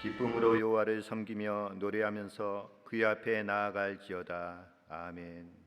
기쁨으로 여호와를 섬기며 노래하면서 그의 앞에 나아갈지어다. 아멘.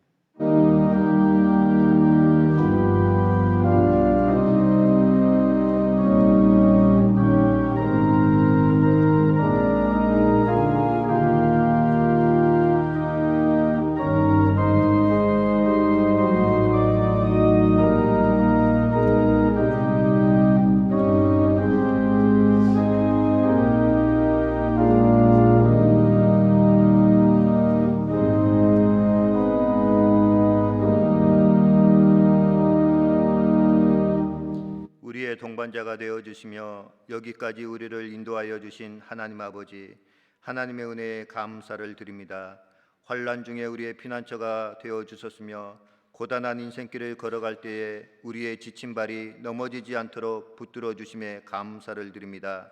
우리의 동반자가 되어 주시며 여기까지 우리를 인도하여 주신 하나님 아버지, 하나님의 은혜에 감사를 드립니다. 환난 중에 우리의 피난처가 되어 주셨으며 고단한 인생길을 걸어갈 때에 우리의 지친 발이 넘어지지 않도록 붙들어 주심에 감사를 드립니다.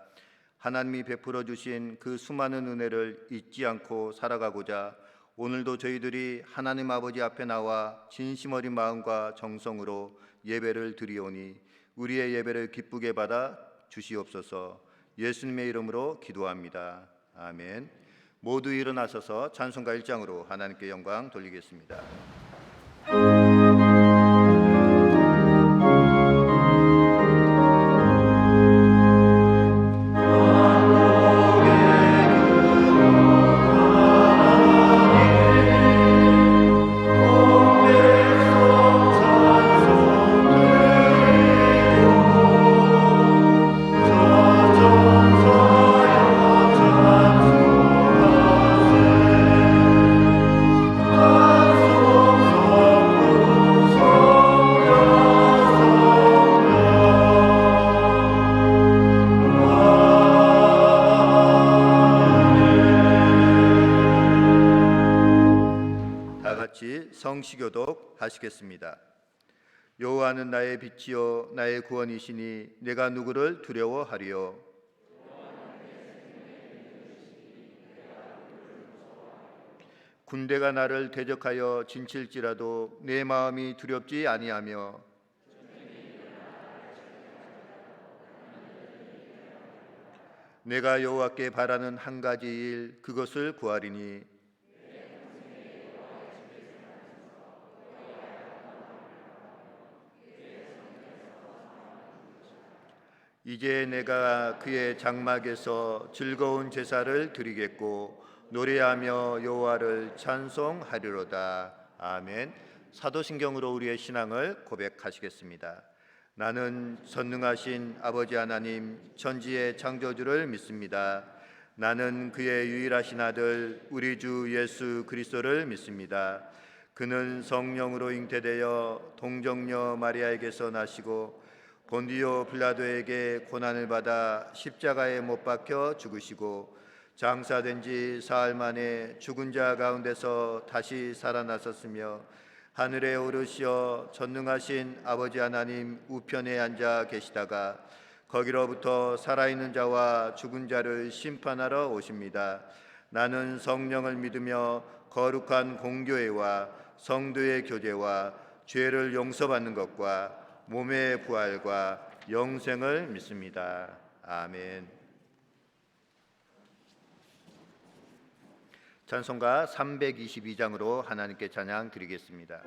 하나님이 베풀어 주신 그 수많은 은혜를 잊지 않고 살아가고자 오늘도 저희들이 하나님 아버지 앞에 나와 진심 어린 마음과 정성으로 예배를 드리오니 우리의 예배를 기쁘게 받아 주시옵소서. 예수님의 이름으로 기도합니다. 아멘. 모두 일어나셔서 찬송가 1장으로 하나님께 영광 돌리겠습니다. 성시교독 하시겠습니다. 여호와는 나의 빛이요 나의 구원이시니 내가 누구를 두려워하리요. 군대가 나를 대적하여 진칠지라도 내 마음이 두렵지 아니하며 내가 여호와께 바라는 한 가지 일 그것을 구하리니 이제 내가 그의 장막에서 즐거운 제사를 드리겠고 노래하며 여호와를 찬송하리로다. 아멘. 사도신경으로 우리의 신앙을 고백하시겠습니다. 나는 전능하신 아버지 하나님 천지의 창조주를 믿습니다. 나는 그의 유일하신 아들 우리 주 예수 그리스도를 믿습니다. 그는 성령으로 잉태되어 동정녀 마리아에게서 나시고 본디오 빌라도에게 고난을 받아 십자가에 못 박혀 죽으시고 장사된 지 사흘 만에 죽은 자 가운데서 다시 살아나셨으며 하늘에 오르시어 전능하신 아버지 하나님 우편에 앉아 계시다가 거기로부터 살아있는 자와 죽은 자를 심판하러 오십니다. 나는 성령을 믿으며 거룩한 공교회와 성도의 교제와 죄를 용서받는 것과 몸의 부활과 영생을 믿습니다. 아멘. 찬송가 322장으로 하나님께 찬양 드리겠습니다.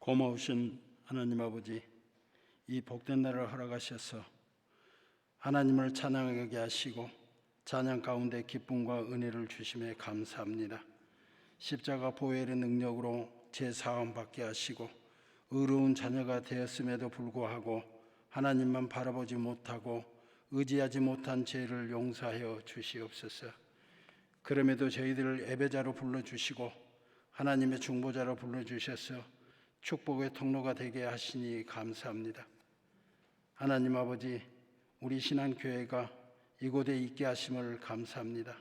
고마우신 하나님 아버지, 이 복된 날을 허락하셔서 하나님을 찬양하게 하시고 찬양 가운데 기쁨과 은혜를 주심에 감사합니다. 십자가 보혈의 능력으로 제사함 받게 하시고 의로운 자녀가 되었음에도 불구하고 하나님만 바라보지 못하고 의지하지 못한 죄를 용서하여 주시옵소서. 그럼에도 저희들을 예배자로 불러주시고 하나님의 중보자로 불러주셔서 축복의 통로가 되게 하시니 감사합니다. 하나님 아버지, 우리 신앙교회가 이곳에 있게 하심을 감사합니다.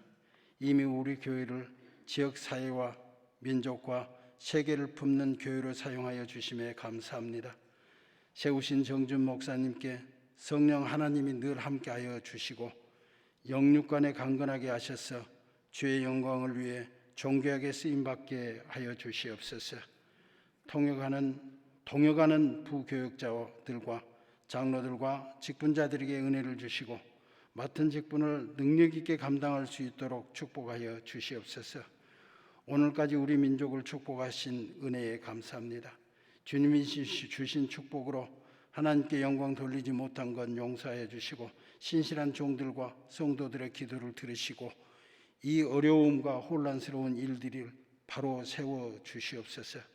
이미 우리 교회를 지역사회와 민족과 세계를 품는 교회로 사용하여 주심에 감사합니다. 세우신 정준 목사님께 성령 하나님이 늘 함께하여 주시고 영육간에 강건하게 하셔서 주의 영광을 위해 존귀하게 쓰임받게 하여 주시옵소서. 동역하는 부교역자들과 장로들과 직분자들에게 은혜를 주시고 맡은 직분을 능력 있게 감당할 수 있도록 축복하여 주시옵소서. 오늘까지 우리 민족을 축복하신 은혜에 감사합니다. 주님이 주신 축복으로 하나님께 영광 돌리지 못한 건 용서하여 주시고 신실한 종들과 성도들의 기도를 들으시고 이 어려움과 혼란스러운 일들을 바로 세워 주시옵소서.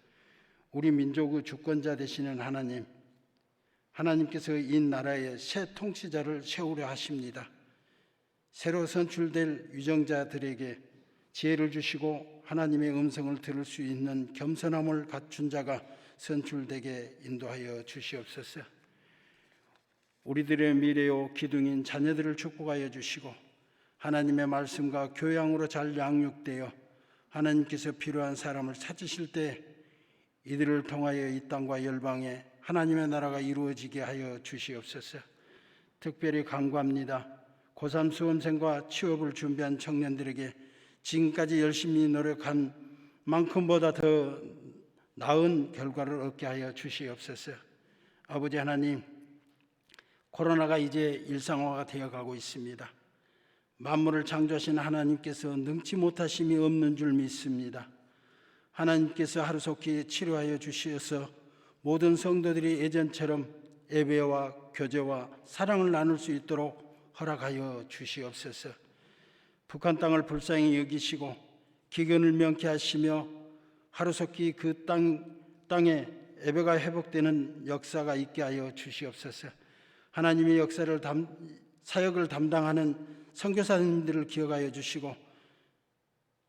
우리 민족의 주권자 되시는 하나님께서 이 나라의 새 통치자를 세우려 하십니다. 새로 선출될 위정자들에게 지혜를 주시고 하나님의 음성을 들을 수 있는 겸손함을 갖춘 자가 선출되게 인도하여 주시옵소서. 우리들의 미래요 기둥인 자녀들을 축복하여 주시고 하나님의 말씀과 교양으로 잘 양육되어 하나님께서 필요한 사람을 찾으실 때 이들을 통하여 이 땅과 열방에 하나님의 나라가 이루어지게 하여 주시옵소서. 특별히 간구합니다. 고3 수험생과 취업을 준비한 청년들에게 지금까지 열심히 노력한 만큼보다 더 나은 결과를 얻게 하여 주시옵소서. 아버지 하나님, 코로나가 이제 일상화가 되어가고 있습니다. 만물을 창조하신 하나님께서 능치 못하심이 없는 줄 믿습니다. 하나님께서 하루속히 치료하여 주시어서 모든 성도들이 예전처럼 예배와 교제와 사랑을 나눌 수 있도록 허락하여 주시옵소서. 북한 땅을 불쌍히 여기시고 기근을 명쾌하시며 하루속히 그 땅에 예배가 회복되는 역사가 있게 하여 주시옵소서. 하나님의 사역을 담당하는 선교사님들을 기억하여 주시고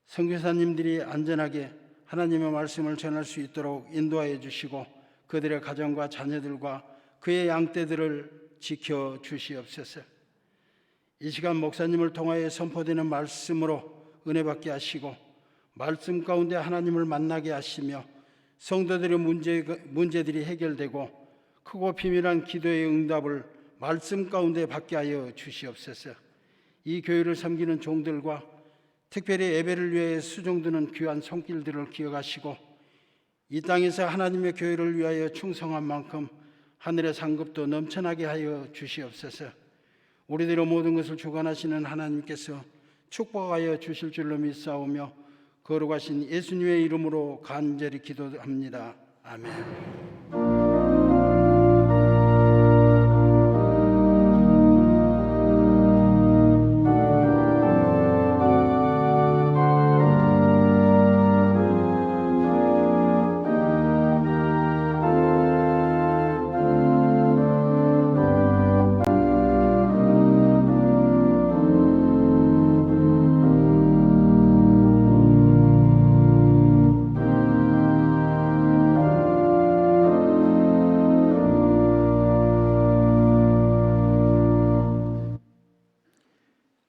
선교사님들이 안전하게 하나님의 말씀을 전할 수 있도록 인도하여 주시고 그들의 가정과 자녀들과 그의 양떼들을 지켜 주시옵소서. 이 시간 목사님을 통하여 선포되는 말씀으로 은혜 받게 하시고 말씀 가운데 하나님을 만나게 하시며 성도들의 문제들이 해결되고 크고 비밀한 기도의 응답을 말씀 가운데 받게 하여 주시옵소서. 이 교회를 섬기는 종들과 특별히 예배를 위해 수종드는 귀한 손길들을 기억하시고 이 땅에서 하나님의 교회를 위하여 충성한 만큼 하늘의 상급도 넘쳐나게 하여 주시옵소서. 우리들의 모든 것을 주관하시는 하나님께서 축복하여 주실 줄로 믿사오며 거룩하신 예수님의 이름으로 간절히 기도합니다. 아멘.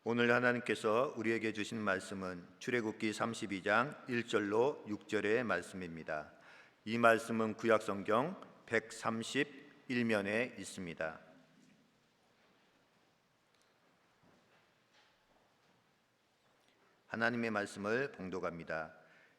오늘 하나님께서 우리에게 주신 말씀은 출애굽기 32장 1절로 6절의 말씀입니다. 이 말씀은 구약성경 131면에 있습니다. 하나님의 말씀을 봉독합니다.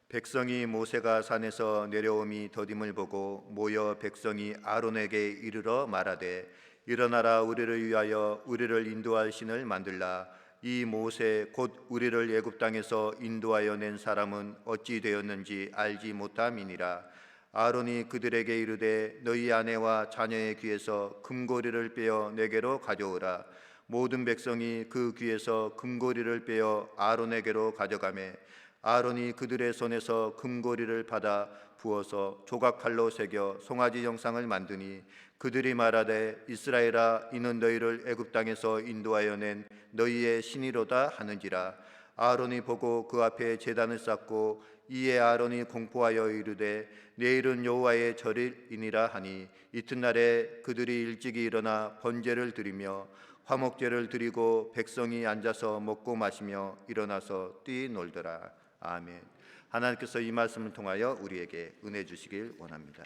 백성이 모세가 산에서 내려옴이 더딤을 보고 모여 백성이 아론에게 이르러 말하되 일어나라 우리를 위하여 우리를 인도할 신을 만들라. 이 모세 곧 우리를 애굽 땅에서 인도하여 낸 사람은 어찌 되었는지 알지 못함이니라. 아론이 그들에게 이르되 너희 아내와 자녀의 귀에서 금고리를 빼어 내게로 가져오라. 모든 백성이 그 귀에서 금고리를 빼어 아론에게로 가져가매 아론이 그들의 손에서 금고리를 받아 부어서 조각칼로 새겨 송아지 형상을 만드니 그들이 말하되 이스라엘아 이는 너희를 애굽 땅에서 인도하여 낸 너희의 신이로다 하는지라. 아론이 보고 그 앞에 제단을 쌓고 이에 아론이 공포하여 이르되 내일은 여호와의 절일이니라 하니 이튿날에 그들이 일찍이 일어나 번제를 드리며 화목제를 드리고 백성이 앉아서 먹고 마시며 일어나서 뛰놀더라. 아멘. 하나님께서 이 말씀을 통하여 우리에게 은혜 주시길 원합니다.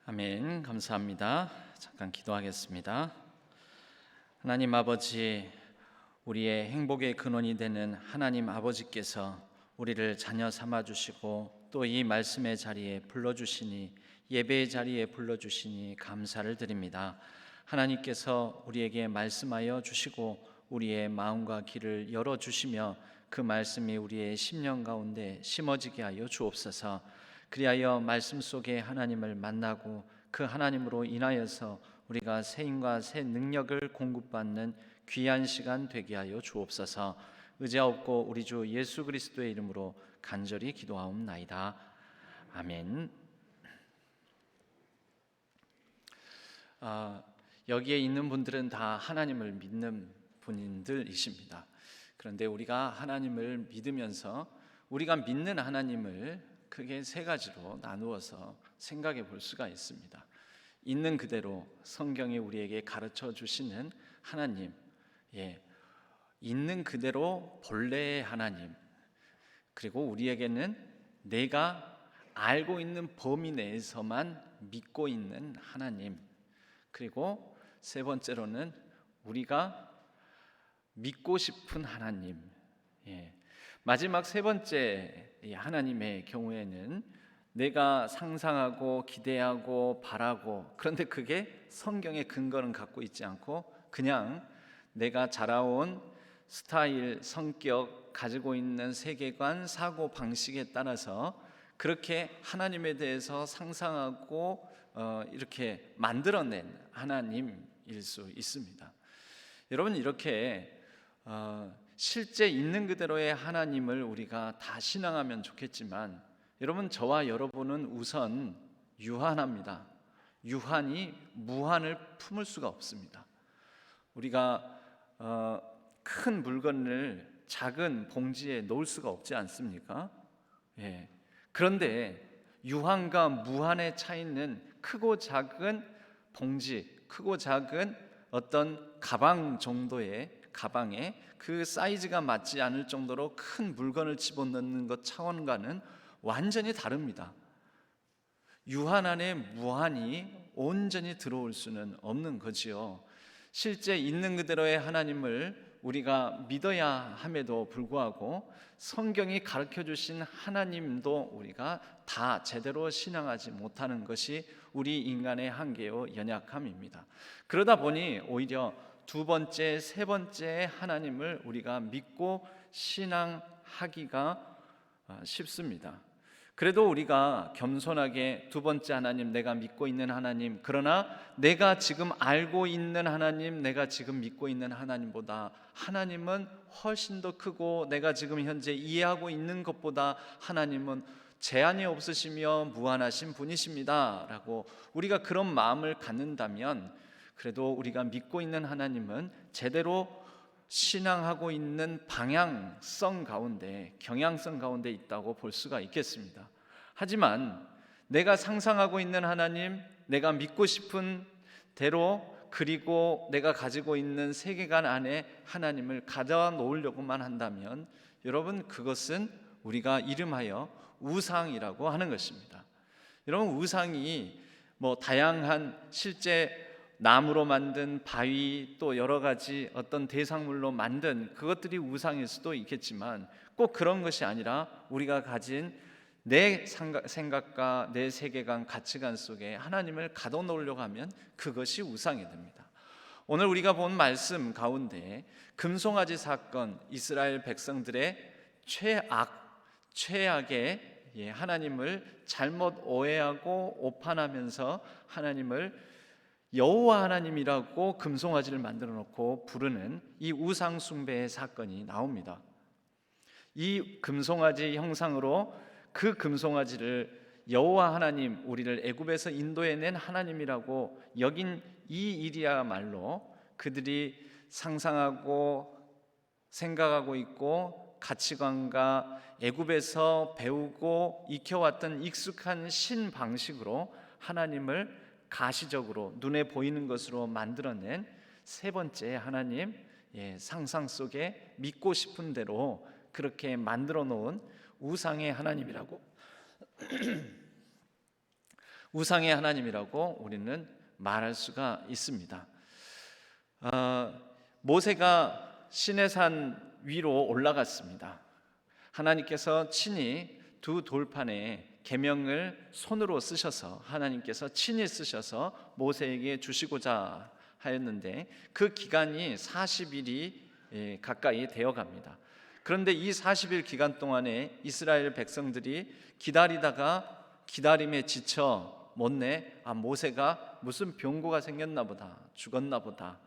아멘. 감사합니다. 잠깐 기도하겠습니다. 하나님 아버지, 우리의 행복의 근원이 되는 하나님 아버지께서 우리를 자녀 삼아 주시고 또 이 말씀의 자리에 불러주시니, 예배의 자리에 불러주시니 감사를 드립니다. 하나님께서 우리에게 말씀하여 주시고 우리의 마음과 귀를 열어 주시며 그 말씀이 우리의 심령 가운데 심어지게 하여 주옵소서. 그리하여 말씀 속에 하나님을 만나고 그 하나님으로 인하여서 우리가 새 힘과 새 능력을 공급받는 귀한 시간 되게 하여 주옵소서. 의지하옵고 우리 주 예수 그리스도의 이름으로 간절히 기도하옵나이다. 아멘. 여기에 있는 분들은 다 하나님을 믿는 분들이십니다. 그런데 우리가 하나님을 믿으면서 우리가 믿는 하나님을 크게 세 가지로 나누어서 생각해 볼 수가 있습니다. 있는 그대로 성경이 우리에게 가르쳐 주시는 하나님, 있는 그대로 본래의 하나님, 그리고 우리에게는 내가 알고 있는 범위 내에서만 믿고 있는 하나님, 그리고 세 번째로는 우리가 믿고 싶은 하나님. 마지막 세 번째 하나님의 경우에는 내가 상상하고 기대하고 바라고, 그런데 그게 성경의 근거는 갖고 있지 않고 그냥 내가 자라온 스타일, 성격, 가지고 있는 세계관, 사고 방식에 따라서 그렇게 하나님에 대해서 상상하고 이렇게 만들어낸 하나님일 수 있습니다. 여러분, 이렇게 실제 있는 그대로의 하나님을 우리가 다 신앙하면 좋겠지만, 여러분, 저와 여러분은 우선 유한합니다. 유한이 무한을 품을 수가 없습니다. 우리가 큰 물건을 작은 봉지에 넣을 수가 없지 않습니까? 그런데 유한과 무한의 차이는 크고 작은 봉지, 크고 작은 어떤 가방 정도의 가방에 그 사이즈가 맞지 않을 정도로 큰 물건을 집어넣는 것 차원과는 완전히 다릅니다. 유한 안에 무한이 온전히 들어올 수는 없는 거지요. 실제 있는 그대로의 하나님을 우리가 믿어야 함에도 불구하고 성경이 가르쳐 주신 하나님도 우리가 다 제대로 신앙하지 못하는 것이 우리 인간의 한계요 연약함입니다. 그러다 보니 오히려 두 번째, 세 번째 하나님을 우리가 믿고 신앙하기가 쉽습니다. 그래도 우리가 겸손하게 두 번째 하나님, 내가 믿고 있는 하나님, 그러나 내가 지금 알고 있는 하나님, 내가 지금 믿고 있는 하나님보다 하나님은 훨씬 더 크고 내가 지금 현재 이해하고 있는 것보다 하나님은 제한이 없으시며 무한하신 분이십니다 라고 우리가 그런 마음을 갖는다면, 그래도 우리가 믿고 있는 하나님은 제대로 신앙하고 있는 방향성 가운데, 경향성 가운데 있다고 볼 수가 있겠습니다. 하지만 내가 상상하고 있는 하나님, 내가 믿고 싶은 대로, 그리고 내가 가지고 있는 세계관 안에 하나님을 가져다 놓으려고만 한다면, 여러분, 그것은 우리가 이름하여 우상이라고 하는 것입니다. 여러분, 우상이 다양한 실제 나무로 만든 바위, 또 여러 가지 어떤 대상물로 만든 그것들이 우상일 수도 있겠지만, 꼭 그런 것이 아니라 우리가 가진 내 생각과 내 세계관, 가치관 속에 하나님을 가둬놓으려고 하면 그것이 우상이 됩니다. 오늘 우리가 본 말씀 가운데 금송아지 사건, 이스라엘 백성들의 최악의 하나님을 잘못 오해하고 오판하면서 하나님을 여호와 하나님이라고 금송아지를 만들어 놓고 부르는 이 우상 숭배의 사건이 나옵니다. 이 금송아지 형상으로 그 금송아지를 여호와 하나님, 우리를 애굽에서 인도해낸 하나님이라고 여긴 이 일이야말로 그들이 상상하고 생각하고 있고 가치관과 애굽에서 배우고 익혀왔던 익숙한 신 방식으로 하나님을 가시적으로 눈에 보이는 것으로 만들어낸 세 번째 하나님, 상상 속에 믿고 싶은 대로 그렇게 만들어 놓은 우상의 하나님이라고 우상의 하나님이라고 우리는 말할 수가 있습니다. 모세가 시내산 위로 올라갔습니다. 하나님께서 친히 두 돌판에 계명을 손으로 쓰셔서, 하나님께서 친히 쓰셔서 모세에게 주시고자 하였는데 그 기간이 40일이 가까이 되어 갑니다. 그런데 이 40일 기간 동안에 이스라엘 백성들이 기다리다가 기다림에 지쳐 못내 모세가 무슨 병고가 생겼나 보다, 죽었나 보다,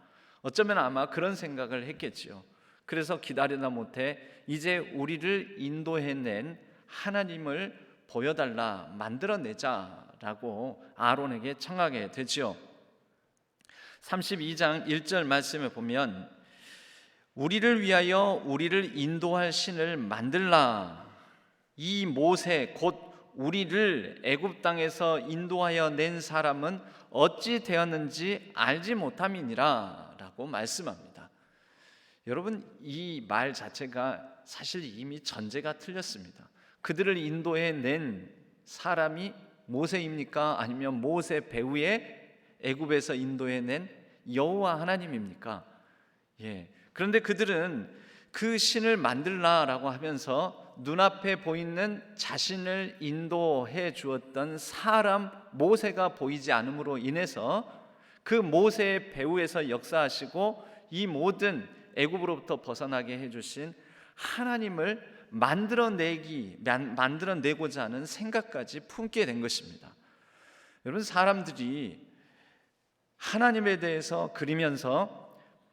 어쩌면 아마 그런 생각을 했겠지요. 그래서 기다리다 못해 이제 우리를 인도해낸 하나님을 보여달라, 만들어내자라고 아론에게 청하게 되지요. 32장 1절 말씀에 보면 우리를 위하여 우리를 인도할 신을 만들라. 이 모세 곧 우리를 애굽 땅에서 인도하여 낸 사람은 어찌 되었는지 알지 못함이니라 라고 말씀합니다. 여러분, 이 말 자체가 사실 이미 전제가 틀렸습니다. 그들을 인도해 낸 사람이 모세입니까? 아니면 모세 배후에 애굽에서 인도해 낸 여호와 하나님입니까? 그런데 그들은 그 신을 만들라라고 하면서 눈앞에 보이는 자신을 인도해 주었던 사람 모세가 보이지 않음으로 인해서 그 모세의 배후에서 역사하시고 이 모든 애굽으로부터 벗어나게 해주신 하나님을 만들어내고자 하는 생각까지 품게 된 것입니다. 여러분, 사람들이 하나님에 대해서 그리면서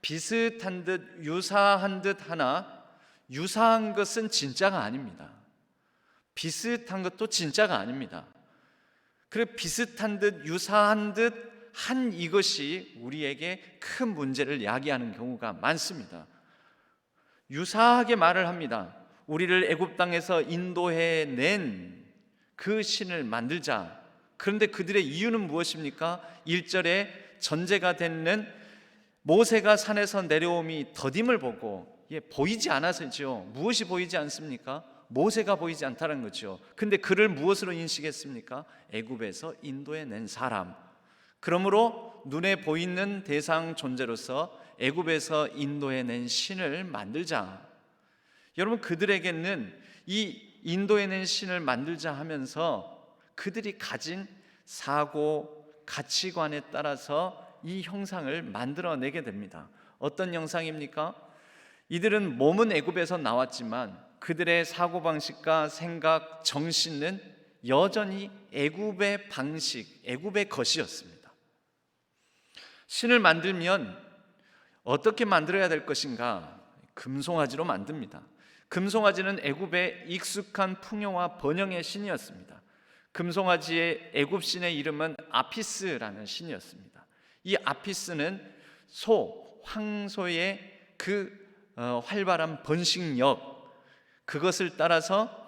비슷한 듯 유사한 듯 하나 유사한 것은 진짜가 아닙니다. 비슷한 것도 진짜가 아닙니다. 그래 비슷한 듯 유사한 듯 한 이것이 우리에게 큰 문제를 야기하는 경우가 많습니다. 유사하게 말을 합니다. 우리를 애굽 땅에서 인도해 낸 그 신을 만들자. 그런데 그들의 이유는 무엇입니까? 1절에 전제가 되는 모세가 산에서 내려옴이 더딤을 보고 보이지 않아서죠. 무엇이 보이지 않습니까? 모세가 보이지 않다는 거죠. 근데 그를 무엇으로 인식했습니까? 애굽에서 인도해 낸 사람. 그러므로 눈에 보이는 대상 존재로서 애굽에서 인도해 낸 신을 만들자. 여러분, 그들에게는 이 인도해 낸 신을 만들자 하면서 그들이 가진 사고, 가치관에 따라서 이 형상을 만들어내게 됩니다. 어떤 형상입니까? 이들은 몸은 애굽에서 나왔지만 그들의 사고방식과 생각, 정신은 여전히 애굽의 방식, 애굽의 것이었습니다. 신을 만들면 어떻게 만들어야 될 것인가? 금송아지로 만듭니다. 금송아지는 애굽의 익숙한 풍요와 번영의 신이었습니다. 금송아지의 애굽 신의 이름은 아피스라는 신이었습니다. 이 아피스는 황소의 그 활발한 번식력, 그것을 따라서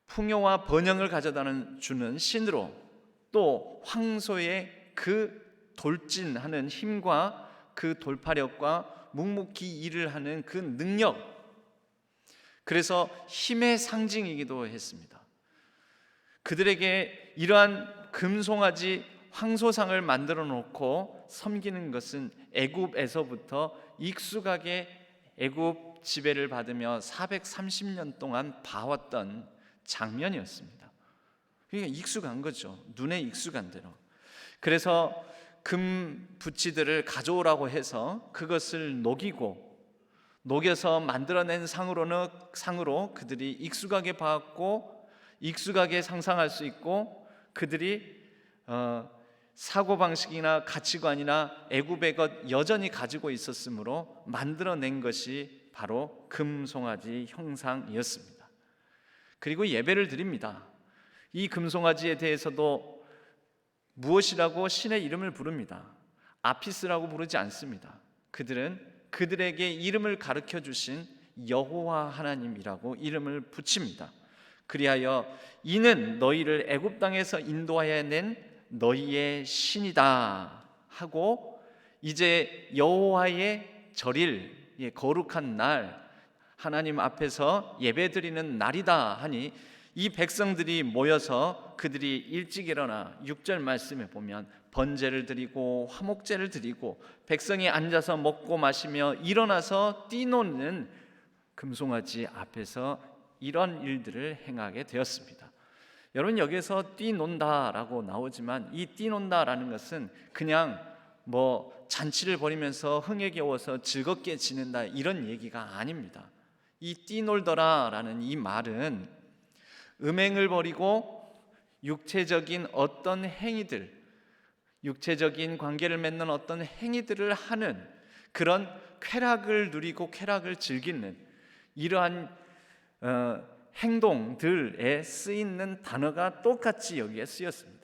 풍요와 번영을 가져다 주는 신으로, 또 황소의 그 돌진하는 힘과 그 돌파력과 묵묵히 일을 하는 그 능력, 그래서 힘의 상징이기도 했습니다. 그들에게 이러한 금송아지 황소상을 만들어 놓고 섬기는 것은 애굽에서부터 익숙하게 애굽 지배를 받으며 430년 동안 봐왔던 장면이었습니다. 그러니까 익숙한 거죠. 눈에 익숙한 대로. 그래서 금 부치들을 가져오라고 해서 그것을 녹여서 만들어낸 상으로 그들이 익숙하게 봐왔고 익숙하게 상상할 수 있고, 그들이 사고방식이나 가치관이나 애굽의 것 여전히 가지고 있었으므로 만들어낸 것이 바로 금송아지 형상이었습니다. 그리고 예배를 드립니다. 이 금송아지에 대해서도 무엇이라고 신의 이름을 부릅니다. 아피스라고 부르지 않습니다. 그들은 그들에게 이름을 가르쳐 주신 여호와 하나님이라고 이름을 붙입니다. 그리하여 이는 너희를 애굽 땅에서 인도하여 낸 너희의 신이다 하고, 이제 여호와의 절일, 거룩한 날, 하나님 앞에서 예배드리는 날이다 하니 이 백성들이 모여서 그들이 일찍 일어나 6절 말씀에 보면 번제를 드리고 화목제를 드리고 백성이 앉아서 먹고 마시며 일어나서 뛰노는 금송아지 앞에서 이런 일들을 행하게 되었습니다. 여러분, 여기서 뛰논다라고 나오지만 이 뛰논다라는 것은 그냥 뭐 잔치를 벌이면서 흥에 겨워서 즐겁게 지낸다 이런 얘기가 아닙니다. 이 뛰놀더라라는 이 말은 음행을 벌이고 육체적인 어떤 행위들, 육체적인 관계를 맺는 어떤 행위들을 하는 그런 쾌락을 누리고 쾌락을 즐기는 이러한 행동들에 쓰이는 단어가 똑같이 여기에 쓰였습니다.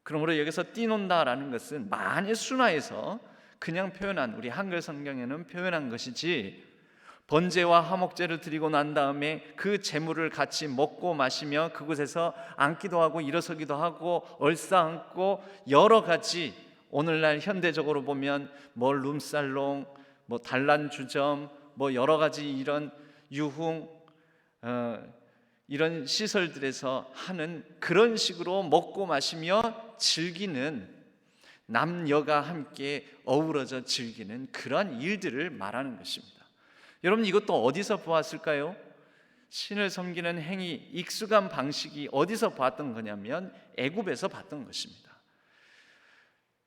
그러므로 여기서 뛰논다라는 것은 많이 순화해서 그냥 표현한, 우리 한글 성경에는 표현한 것이지, 번제와 화목제를 드리고 난 다음에 그 제물을 같이 먹고 마시며 그곳에서 앉기도 하고 일어서기도 하고 얼싸안고 여러 가지, 오늘날 현대적으로 보면 뭐 룸살롱, 뭐 단란주점, 뭐 여러 가지 이런 유흥 이런 시설들에서 하는 그런 식으로 먹고 마시며 즐기는, 남녀가 함께 어우러져 즐기는 그런 일들을 말하는 것입니다. 여러분, 이것도 어디서 보았을까요? 신을 섬기는 행위, 익숙한 방식이 어디서 보았던 거냐면 애굽에서 봤던 것입니다.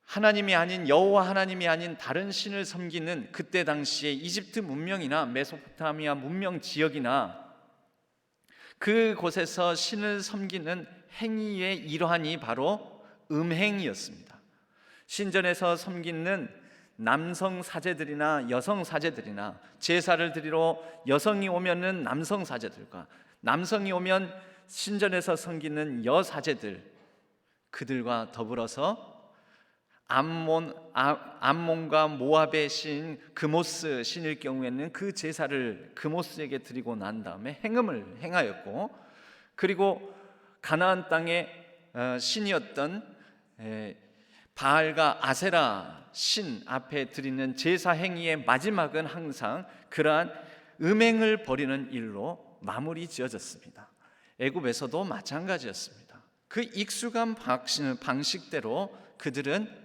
하나님이 아닌, 여호와 하나님이 아닌 다른 신을 섬기는 그때 당시에 이집트 문명이나 메소포타미아 문명 지역이나 그곳에서 신을 섬기는 행위의 일환이 바로 음행이었습니다. 신전에서 섬기는 남성 사제들이나 여성 사제들이나, 제사를 드리러 여성이 오면은 남성 사제들과, 남성이 오면 신전에서 섬기는 여사제들, 그들과 더불어서 암몬과 모압의 신 그모스 신일 경우에는 그 제사를 그모스에게 드리고 난 다음에 행음을 행하였고, 그리고 가나안 땅의 신이었던 바알과 아세라 신 앞에 드리는 제사 행위의 마지막은 항상 그러한 음행을 벌이는 일로 마무리 지어졌습니다. 애굽에서도 마찬가지였습니다. 그 익숙한 방식대로 그들은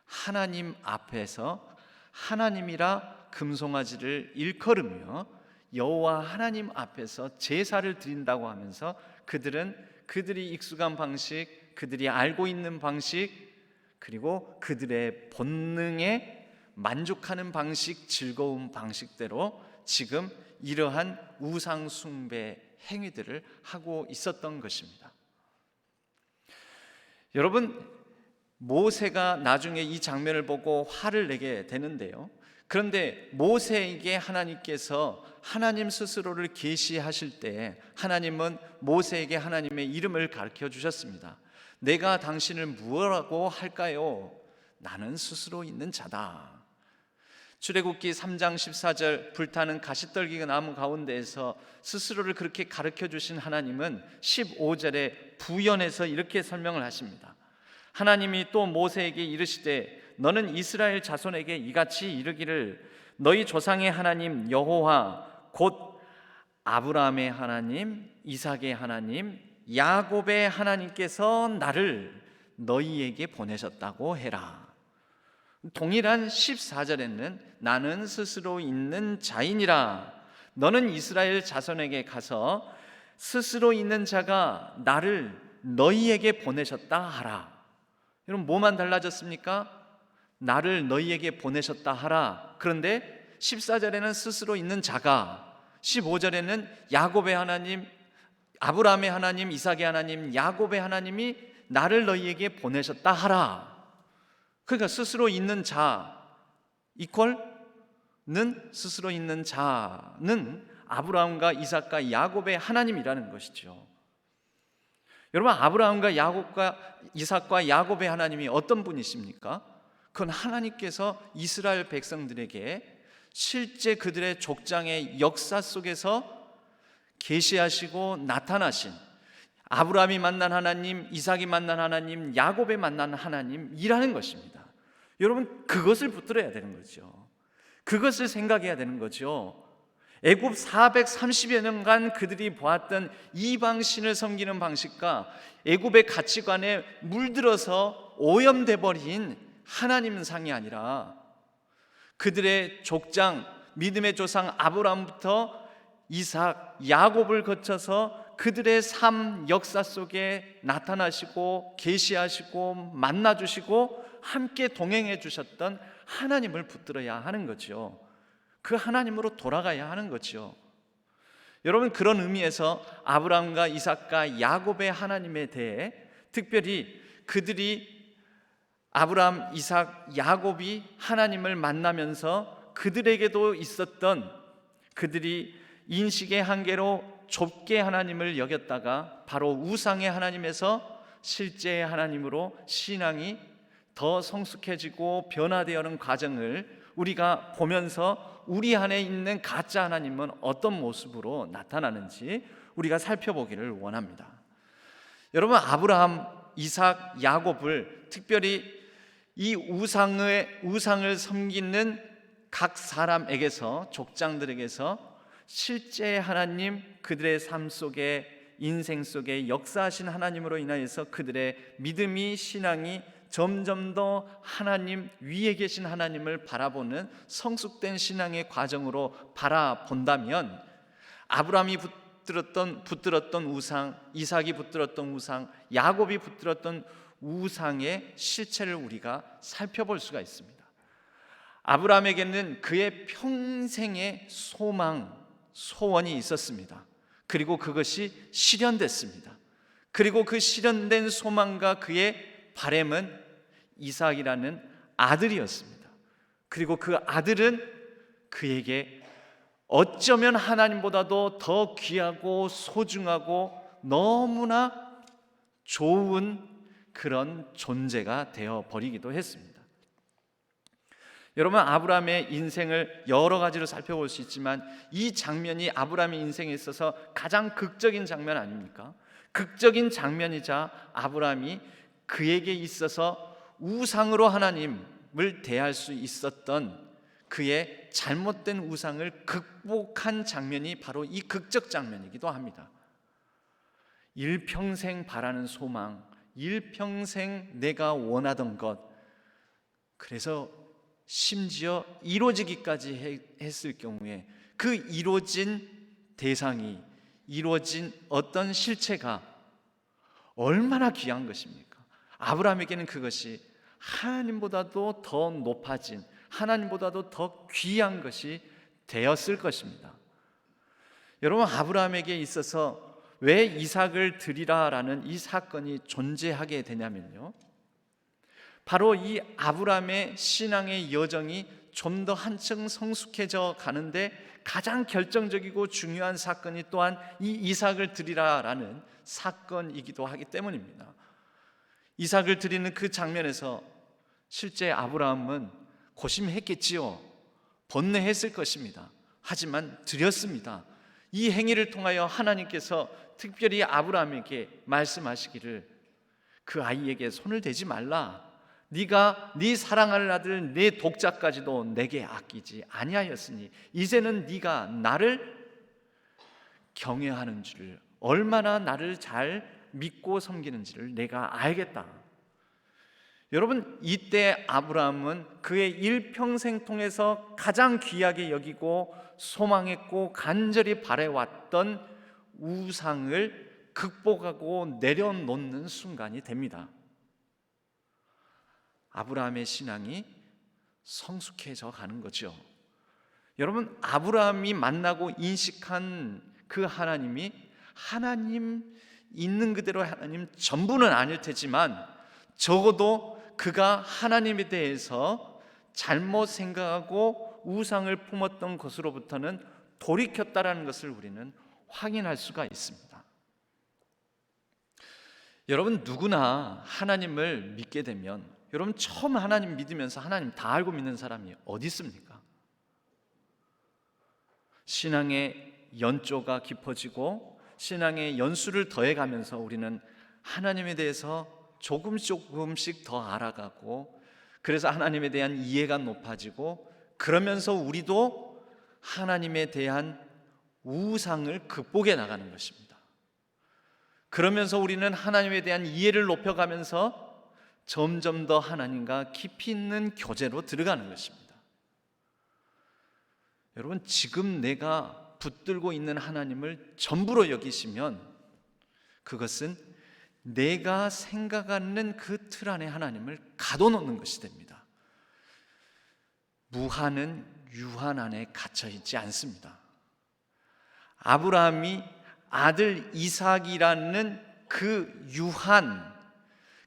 하나님 앞에서 하나님이라 금송아지를 일컬으며 여호와 하나님 앞에서 제사를 드린다고 하면서 그들은 그들이 익숙한 방식, 그들이 알고 있는 방식, 그리고 그들의 본능에 만족하는 방식, 즐거운 방식대로 지금 이러한 우상 숭배 행위들을 하고 있었던 것입니다. 여러분, 모세가 나중에 이 장면을 보고 화를 내게 되는데요, 그런데 모세에게 하나님께서 하나님 스스로를 계시하실 때 하나님은 모세에게 하나님의 이름을 가르쳐 주셨습니다. 내가 당신을 무엇라고 할까요? 나는 스스로 있는 자다. 출애굽기 3장 14절 불타는 가시떨기 나무 가운데에서 스스로를 그렇게 가르쳐 주신 하나님은 15절에 부연해서 이렇게 설명을 하십니다. 하나님이 또 모세에게 이르시되 너는 이스라엘 자손에게 이같이 이르기를 너희 조상의 하나님 여호와 곧 아브라함의 하나님, 이삭의 하나님, 야곱의 하나님께서 나를 너희에게 보내셨다고 해라. 동일한 14절에는 나는 스스로 있는 자이니라. 너는 이스라엘 자손에게 가서 스스로 있는 자가 나를 너희에게 보내셨다 하라. 여러분, 뭐만 달라졌습니까? 나를 너희에게 보내셨다 하라. 그런데 14절에는 스스로 있는 자가, 15절에는 야곱의 하나님, 아브라함의 하나님, 이삭의 하나님, 야곱의 하나님이 나를 너희에게 보내셨다 하라. 그러니까 스스로 있는 자 이퀄는, 스스로 있는 자는 아브라함과 이삭과 야곱의 하나님이라는 것이죠. 여러분, 아브라함과 이삭과 야곱의 하나님이 어떤 분이십니까? 그건 하나님께서 이스라엘 백성들에게 실제 그들의 족장의 역사 속에서 계시하시고 나타나신, 아브라함이 만난 하나님, 이삭이 만난 하나님, 야곱이 만난 하나님이라는 것입니다. 여러분, 그것을 붙들어야 되는 거죠. 그것을 생각해야 되는 거죠. 애굽 430여 년간 그들이 보았던 이방신을 섬기는 방식과 애굽의 가치관에 물들어서 오염돼 버린 하나님상이 아니라 그들의 족장, 믿음의 조상 아브라함부터 이삭, 야곱을 거쳐서 그들의 삶 역사 속에 나타나시고 계시하시고 만나주시고 함께 동행해 주셨던 하나님을 붙들어야 하는 거죠. 그 하나님으로 돌아가야 하는 거죠. 여러분, 그런 의미에서 아브라함과 이삭과 야곱의 하나님에 대해 특별히 그들이 아브라함, 이삭, 야곱이 하나님을 만나면서 그들에게도 있었던, 그들이 인식의 한계로 좁게 하나님을 여겼다가 바로 우상의 하나님에서 실제의 하나님으로 신앙이 더 성숙해지고 변화되어가는 과정을 우리가 보면서 우리 안에 있는 가짜 하나님은 어떤 모습으로 나타나는지 우리가 살펴보기를 원합니다. 여러분, 아브라함, 이삭, 야곱을 특별히 이 우상을 섬기는 각 사람에게서, 족장들에게서 실제 하나님, 그들의 삶 속에, 인생 속에 역사하신 하나님으로 인하여서 그들의 믿음이, 신앙이 점점 더 하나님, 위에 계신 하나님을 바라보는 성숙된 신앙의 과정으로 바라본다면, 아브라함이 붙들었던 우상, 이삭이 붙들었던 우상, 야곱이 붙들었던 우상의 실체를 우리가 살펴볼 수가 있습니다. 아브라함에게는 그의 평생의 소망, 소원이 있었습니다. 그리고 그것이 실현됐습니다. 그리고 그 실현된 소망과 그의 바램은 이삭이라는 아들이었습니다. 그리고 그 아들은 그에게 어쩌면 하나님보다도 더 귀하고 소중하고 너무나 좋은 그런 존재가 되어 버리기도 했습니다. 여러분, 아브라함의 인생을 여러 가지로 살펴볼 수 있지만 이 장면이 아브라함의 인생에 있어서 가장 극적인 장면 아닙니까? 극적인 장면이자 아브라함이 그에게 있어서 우상으로 하나님을 대할 수 있었던 그의 잘못된 우상을 극복한 장면이 바로 이 극적 장면이기도 합니다. 일평생 바라는 소망, 일평생 내가 원하던 것, 그래서 심지어 이루어지기까지 했을 경우에 그 이루어진 대상이, 이루어진 어떤 실체가 얼마나 귀한 것입니까? 아브라함에게는 그것이 하나님보다도 더 높아진, 하나님보다도 더 귀한 것이 되었을 것입니다. 여러분, 아브라함에게 있어서 왜 이삭을 드리라라는 이 사건이 존재하게 되냐면요, 바로 이 아브라함의 신앙의 여정이 좀 더 한층 성숙해져 가는데 가장 결정적이고 중요한 사건이 또한 이 이삭을 드리라라는 사건이기도 하기 때문입니다. 이삭을 드리는 그 장면에서 실제 아브라함은 고심했겠지요. 번뇌했을 것입니다. 하지만 드렸습니다. 이 행위를 통하여 하나님께서 특별히 아브라함에게 말씀하시기를, 그 아이에게 손을 대지 말라. 네가 네 사랑하는 아들 내 독자까지도 내게 아끼지 아니하였으니 이제는 네가 나를 경외하는 줄을, 얼마나 나를 잘 믿고 섬기는지를 내가 알겠다. 여러분, 이때 아브라함은 그의 일평생 통해서 가장 귀하게 여기고 소망했고 간절히 바래왔던 우상을 극복하고 내려놓는 순간이 됩니다. 아브라함의 신앙이 성숙해져 가는 거죠. 여러분, 아브라함이 만나고 인식한 그 하나님이 하나님 있는 그대로 하나님 전부는 아닐 테지만 적어도 그가 하나님에 대해서 잘못 생각하고 우상을 품었던 것으로부터는 돌이켰다라는 것을 우리는 확인할 수가 있습니다. 여러분, 누구나 하나님을 믿게 되면, 여러분 처음 하나님 믿으면서 하나님 다 알고 믿는 사람이 어디 있습니까? 신앙의 연조가 깊어지고 신앙의 연수를 더해가면서 우리는 하나님에 대해서 조금씩 더 알아가고, 그래서 하나님에 대한 이해가 높아지고, 그러면서 우리도 하나님에 대한 우상을 극복해 나가는 것입니다. 그러면서 우리는 하나님에 대한 이해를 높여가면서 점점 더 하나님과 깊이 있는 교제로 들어가는 것입니다. 여러분, 지금 내가 붙들고 있는 하나님을 전부로 여기시면 그것은 내가 생각하는 그 틀 안에 하나님을 가둬놓는 것이 됩니다. 무한은 유한 안에 갇혀 있지 않습니다. 아브라함이 아들 이삭이라는 그 유한,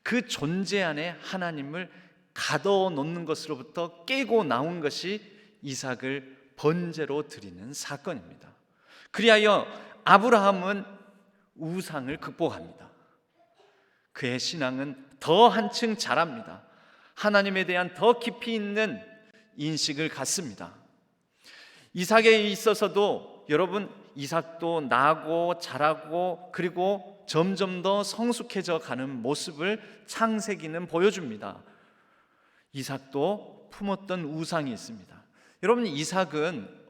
그 존재 안에 하나님을 가둬놓는 것으로부터 깨고 나온 것이 이삭을 번제로 드리는 사건입니다. 그리하여 아브라함은 우상을 극복합니다. 그의 신앙은 더 한층 자랍니다. 하나님에 대한 더 깊이 있는 인식을 갖습니다. 이삭에 있어서도 여러분, 이삭도 나고 자라고 그리고 점점 더 성숙해져 가는 모습을 창세기는 보여줍니다. 이삭도 품었던 우상이 있습니다. 여러분, 이삭은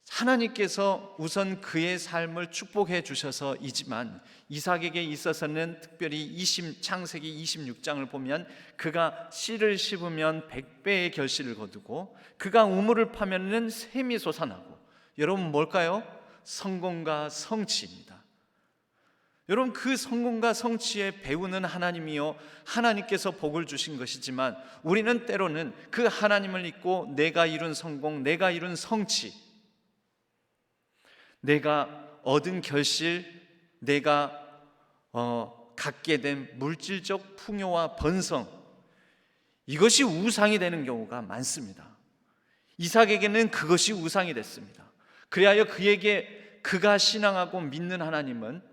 하나님께서 우선 그의 삶을 축복해 주셔서이지만 이삭에게 있어서는 특별히 창세기 26장을 보면 그가 씨를 씹으면 100배의 결실을 거두고 그가 우물을 파면은 샘이 솟아나고, 여러분 뭘까요? 성공과 성취입니다. 여러분, 그 성공과 성취에 배우는 하나님이요, 하나님께서 복을 주신 것이지만 우리는 때로는 그 하나님을 잊고 내가 이룬 성공, 내가 이룬 성취, 내가 얻은 결실, 내가 갖게 된 물질적 풍요와 번성, 이것이 우상이 되는 경우가 많습니다. 이삭에게는 그것이 우상이 됐습니다. 그리하여 그가 신앙하고 믿는 하나님은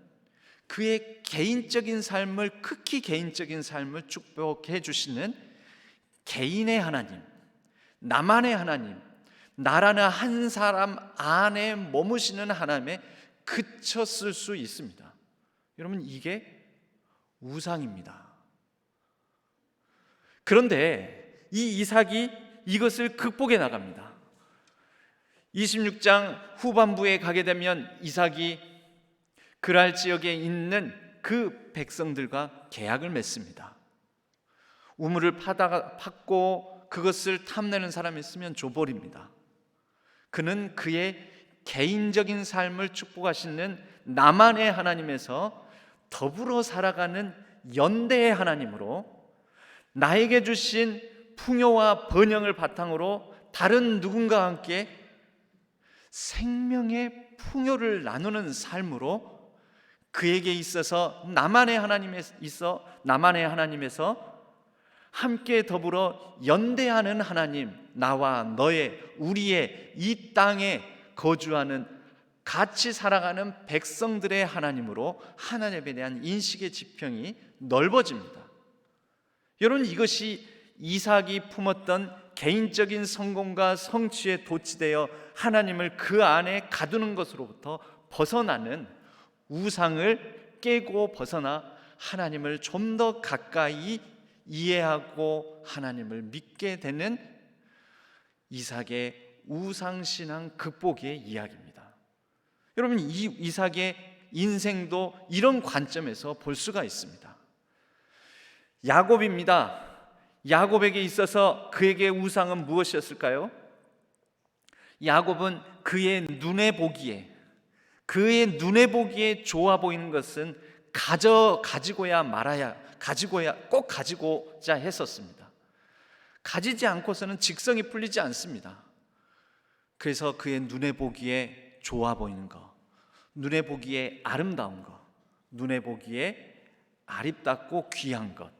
그의 개인적인 삶을, 극히 개인적인 삶을 축복해 주시는 개인의 하나님, 나만의 하나님, 나라는 한 사람 안에 머무시는 하나님에 그쳤을 수 있습니다. 여러분, 이게 우상입니다. 그런데 이 이삭이 이것을 극복해 나갑니다. 26장 후반부에 가게 되면 이삭이 그랄 지역에 있는 그 백성들과 계약을 맺습니다. 우물을 팠고 그것을 탐내는 사람이 있으면 줘버립니다. 그는 그의 개인적인 삶을 축복하시는 나만의 하나님에서 더불어 살아가는 연대의 하나님으로 나에게 주신 풍요와 번영을 바탕으로 다른 누군가와 함께 생명의 풍요를 나누는 삶으로 그에게 있어서 나만의 하나님에서 함께 더불어 연대하는 하나님, 나와 너의, 우리의 이 땅에 거주하는 같이 살아가는 백성들의 하나님으로 하나님에 대한 인식의 지평이 넓어집니다. 여러분, 이것이 이삭이 품었던 개인적인 성공과 성취에 도취되어 하나님을 그 안에 가두는 것으로부터 벗어나는, 우상을 깨고 벗어나 하나님을 좀 더 가까이 이해하고 하나님을 믿게 되는 이삭의 우상신앙 극복의 이야기입니다. 여러분, 이 이삭의 인생도 이런 관점에서 볼 수가 있습니다. 야곱입니다. 야곱에게 있어서 그에게 우상은 무엇이었을까요? 야곱은 그의 눈에 보기에 좋아 보이는 것은 가지고야 꼭 가지고자 했었습니다. 가지지 않고서는 직성이 풀리지 않습니다. 그래서 그의 눈에 보기에 좋아 보이는 것, 눈에 보기에 아름다운 것, 눈에 보기에 아립답고 귀한 것,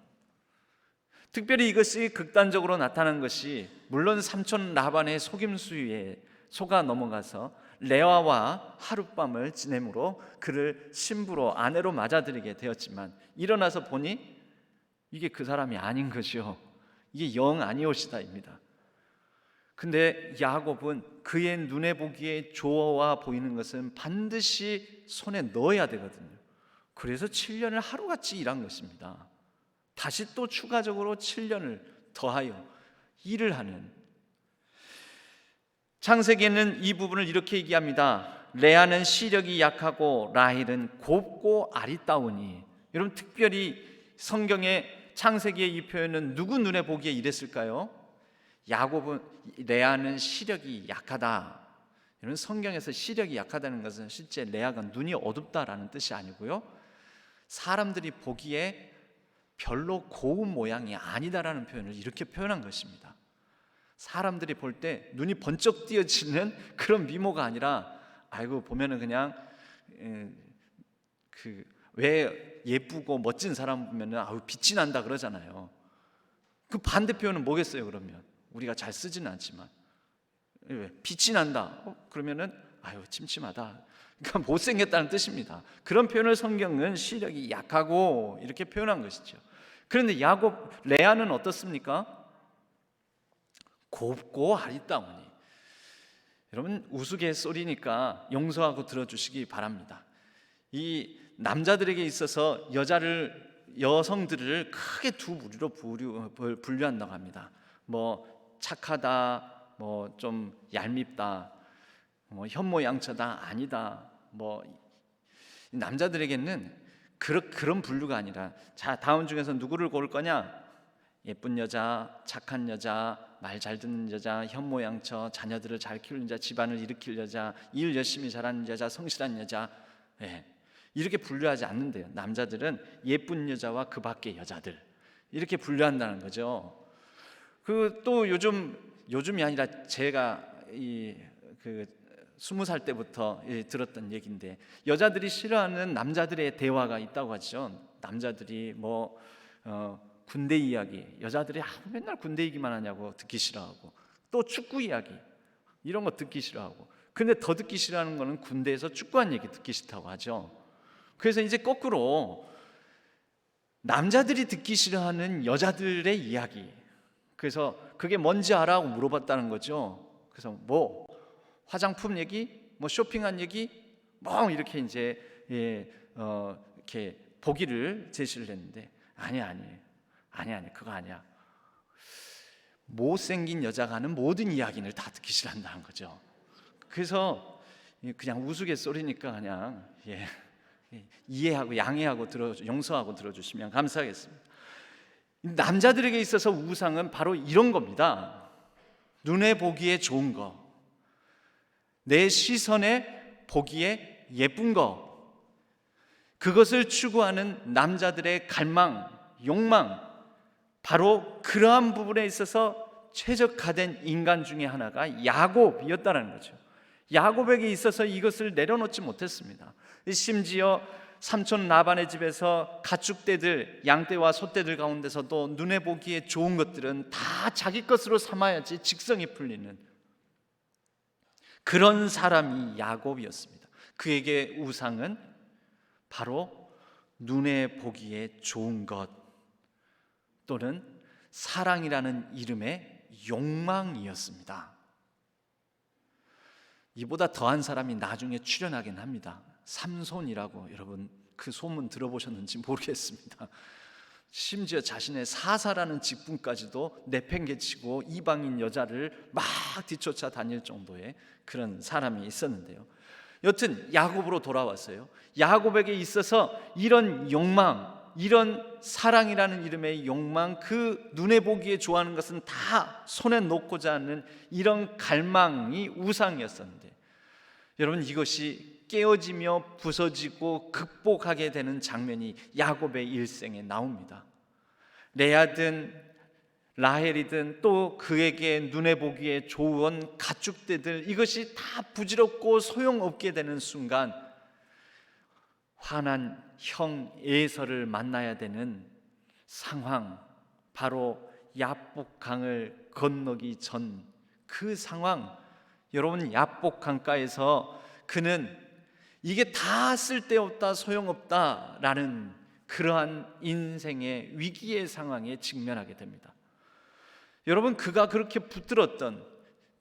특별히 이것이 극단적으로 나타난 것이 물론 삼촌 라반의 속임수에 속아 넘어가서 레아와 하룻밤을 지내므로 그를 신부로, 아내로 맞아들이게 되었지만 일어나서 보니 이게 그 사람이 아닌 것이요, 이게 영 아니오시다입니다. 근데 야곱은 그의 눈에 보기에 좋아 보이는 것은 반드시 손에 넣어야 되거든요. 그래서 7년을 하루같이 일한 것입니다. 다시 또 추가적으로 7년을 더하여 일을 하는, 창세기에는 이 부분을 이렇게 얘기합니다. 레아는 시력이 약하고 라헬은 곱고 아리따우니. 여러분, 특별히 성경의 창세기의 이 표현은 누구 눈에 보기에 이랬을까요? 레아는 시력이 약하다. 여러분, 성경에서 시력이 약하다는 것은 실제 레아가 눈이 어둡다라는 뜻이 아니고요, 사람들이 보기에 별로 고운 모양이 아니다라는 표현을 이렇게 표현한 것입니다. 사람들이 볼 때 눈이 번쩍 띄어지는 그런 미모가 아니라, 아이고 보면은 그냥 왜 예쁘고 멋진 사람 보면은 아우 빛이 난다 그러잖아요. 그 반대 표현은 뭐겠어요? 그러면 우리가 잘 쓰지는 않지만 빛이 난다. 그러면은 아유 침침하다. 그러니까 못생겼다는 뜻입니다. 그런 표현을 성경은 시력이 약하고 이렇게 표현한 것이죠. 그런데 야곱, 레아는 어떻습니까? 곱고 아리따우니. 여러분 우스갯소리니까 용서하고 들어주시기 바랍니다. 이 남자들에게 있어서 여성들을 크게 두 부류로 분류한다고 합니다. 뭐 착하다, 뭐 좀 얄밉다, 뭐 현모양처다, 아니다. 뭐 남자들에게는 그런 분류가 아니라, 자 다음 중에서 누구를 고를 거냐? 예쁜 여자, 착한 여자, 말 잘 듣는 여자, 현모양처, 자녀들을 잘 키우는 여자, 집안을 일으킬 여자, 일 열심히 잘하는 여자, 성실한 여자. 이렇게 분류하지 않는데요. 남자들은 예쁜 여자와 그 밖의 여자들 이렇게 분류한다는 거죠. 또 요즘이 아니라 제가 20살 때부터 들었던 얘기인데, 여자들이 싫어하는 남자들의 대화가 있다고 하죠. 남자들이 군대 이야기, 여자들이 맨날 군대 얘기만 하냐고 듣기 싫어하고, 또 축구 이야기 이런 거 듣기 싫어하고, 근데 더 듣기 싫어하는 거는 군대에서 축구한 얘기 듣기 싫다고 하죠. 그래서 이제 거꾸로 남자들이 듣기 싫어하는 여자들의 이야기, 그래서 그게 뭔지 알아? 하고 물어봤다는 거죠. 그래서 뭐 화장품 얘기, 뭐 쇼핑한 얘기, 뭐 이렇게 이제 이렇게 보기를 제시를 했는데, 아니 그거 아니야. 못생긴 여자가 하는 모든 이야기를 다 듣기 싫어한다는 거죠. 그래서 그냥 우스갯소리니까 그냥 이해하고 양해하고 용서하고 들어주시면 감사하겠습니다. 남자들에게 있어서 우상은 바로 이런 겁니다. 눈에 보기에 좋은 거, 내 시선에 보기에 예쁜 거, 그것을 추구하는 남자들의 갈망, 욕망, 바로 그러한 부분에 있어서 최적화된 인간 중에 하나가 야곱이었다는 거죠. 야곱에게 있어서 이것을 내려놓지 못했습니다. 심지어 삼촌 라반의 집에서 가축떼들, 양떼와 소떼들 가운데서도 눈에 보기에 좋은 것들은 다 자기 것으로 삼아야지 직성이 풀리는 그런 사람이 야곱이었습니다. 그에게 우상은 바로 눈에 보기에 좋은 것 또는 사랑이라는 이름의 욕망이었습니다. 이보다 더한 사람이 나중에 출현하긴 합니다. 삼손이라고, 여러분 그 소문 들어보셨는지 모르겠습니다. 심지어 자신의 사사라는 직분까지도 내팽개치고 이방인 여자를 막 뒤쫓아 다닐 정도의 그런 사람이 있었는데요. 여튼 야곱으로 돌아왔어요. 야곱에게 있어서 이런 욕망, 이런 사랑이라는 이름의 욕망, 그 눈에 보기에 좋아하는 것은 다 손에 놓고자 하는 이런 갈망이 우상이었었는데, 여러분 이것이 깨어지며 부서지고 극복하게 되는 장면이 야곱의 일생에 나옵니다. 레아든 라헬이든 또 그에게 눈에 보기에 좋은 가축떼들, 이것이 다 부질없고 소용없게 되는 순간 화난 형 에서를 만나야 되는 상황, 바로 야복강을 건너기 전 그 상황, 여러분 야복강가에서 그는 이게 다 쓸데없다, 소용없다라는 그러한 인생의 위기의 상황에 직면하게 됩니다. 여러분 그가 그렇게 붙들었던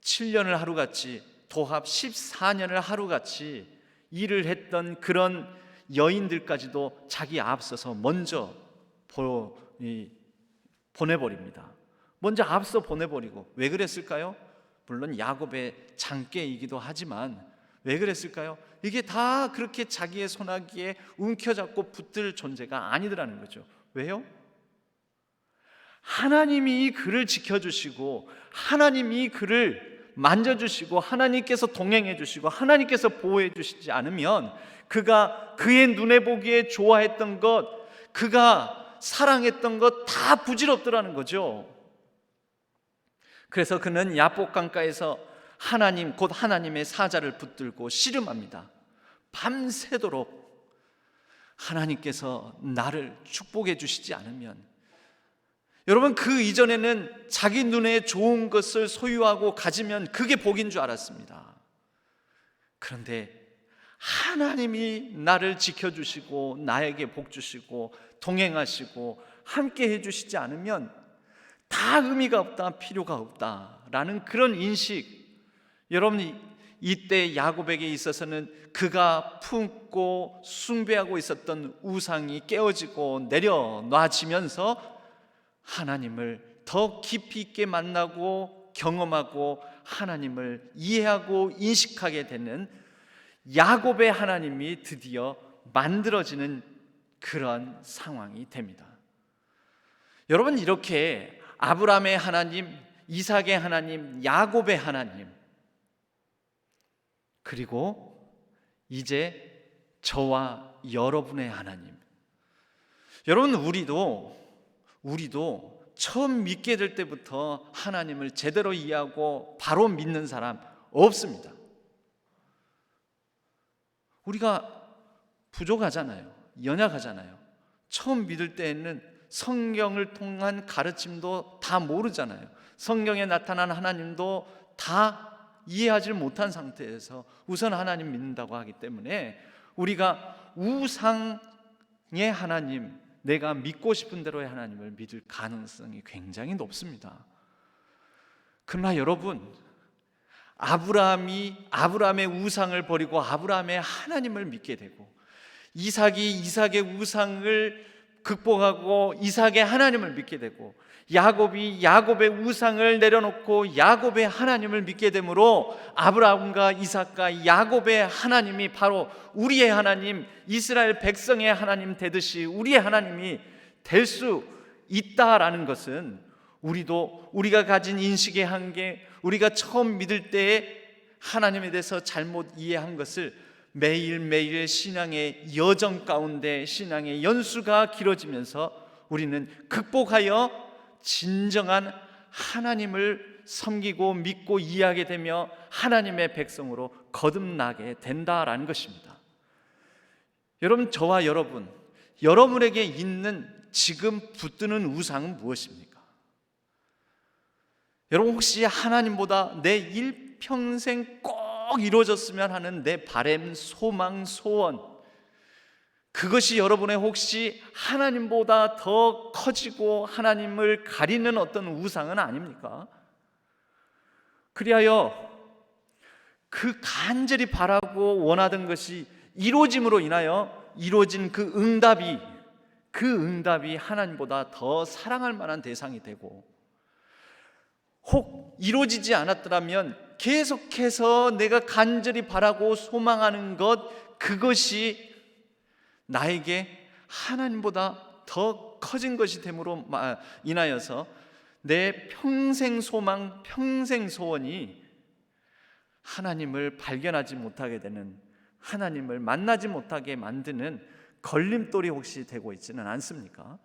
7년을 하루같이, 도합 14년을 하루같이 일을 했던 그런 여인들까지도 자기 앞서서 먼저 보내버립니다. 먼저 앞서 보내버리고, 왜 그랬을까요? 물론 야곱의 장께이기도 하지만 왜 그랬을까요? 이게 다 그렇게 자기의 손아귀에 움켜잡고 붙들 존재가 아니더라는 거죠. 왜요? 하나님이 그를 지켜주시고 하나님이 그를 만져주시고 하나님께서 동행해 주시고 하나님께서 보호해 주시지 않으면 그가 그의 눈에 보기에 좋아했던 것, 그가 사랑했던 것 다 부질없더라는 거죠. 그래서 그는 야복 강가에서 하나님 곧 하나님의 사자를 붙들고 씨름합니다. 밤새도록 하나님께서 나를 축복해 주시지 않으면, 여러분 그 이전에는 자기 눈에 좋은 것을 소유하고 가지면 그게 복인 줄 알았습니다. 그런데 하나님이 나를 지켜주시고 나에게 복 주시고 동행하시고 함께 해주시지 않으면 다 의미가 없다, 필요가 없다라는 그런 인식, 여러분 이때 야곱에게 있어서는 그가 품고 숭배하고 있었던 우상이 깨어지고 내려놔지면서 하나님을 더 깊이 있게 만나고 경험하고 하나님을 이해하고 인식하게 되는 야곱의 하나님이 드디어 만들어지는 그런 상황이 됩니다. 여러분 이렇게 아브라함의 하나님, 이삭의 하나님, 야곱의 하나님, 그리고 이제 저와 여러분의 하나님, 여러분 우리도 처음 믿게 될 때부터 하나님을 제대로 이해하고 바로 믿는 사람 없습니다. 우리가 부족하잖아요. 연약하잖아요. 처음 믿을 때에는 성경을 통한 가르침도 다 모르잖아요. 성경에 나타난 하나님도 다 이해하지 못한 상태에서 우선 하나님 믿는다고 하기 때문에 우리가 우상의 하나님, 내가 믿고 싶은 대로의 하나님을 믿을 가능성이 굉장히 높습니다. 그러나 여러분, 아브라함의 우상을 버리고 아브라함의 하나님을 믿게 되고, 이삭이 이삭의 우상을 극복하고 이삭의 하나님을 믿게 되고, 야곱이 야곱의 우상을 내려놓고 야곱의 하나님을 믿게 되므로 아브라함과 이삭과 야곱의 하나님이 바로 우리의 하나님, 이스라엘 백성의 하나님 되듯이 우리의 하나님이 될 수 있다라는 것은, 우리가 가진 인식의 한계, 우리가 처음 믿을 때에 하나님에 대해서 잘못 이해한 것을 매일매일 신앙의 여정 가운데 신앙의 연수가 길어지면서 우리는 극복하여 진정한 하나님을 섬기고 믿고 이해하게 되며 하나님의 백성으로 거듭나게 된다라는 것입니다. 여러분, 저와 여러분에게 있는 지금 붙드는 우상은 무엇입니까? 여러분 혹시 하나님보다 내 일평생 꼭 이루어졌으면 하는 내 바람, 소망, 소원, 그것이 여러분의 혹시 하나님보다 더 커지고 하나님을 가리는 어떤 우상은 아닙니까? 그리하여 그 간절히 바라고 원하던 것이 이루어짐으로 인하여 이루어진 그 응답이 하나님보다 더 사랑할 만한 대상이 되고, 혹 이루어지지 않았더라면 계속해서 내가 간절히 바라고 소망하는 것, 그것이 나에게 하나님보다 더 커진 것이 됨으로 인하여서 내 평생 소망, 평생 소원이 하나님을 발견하지 못하게 되는, 하나님을 만나지 못하게 만드는 걸림돌이 혹시 되고 있지는 않습니까?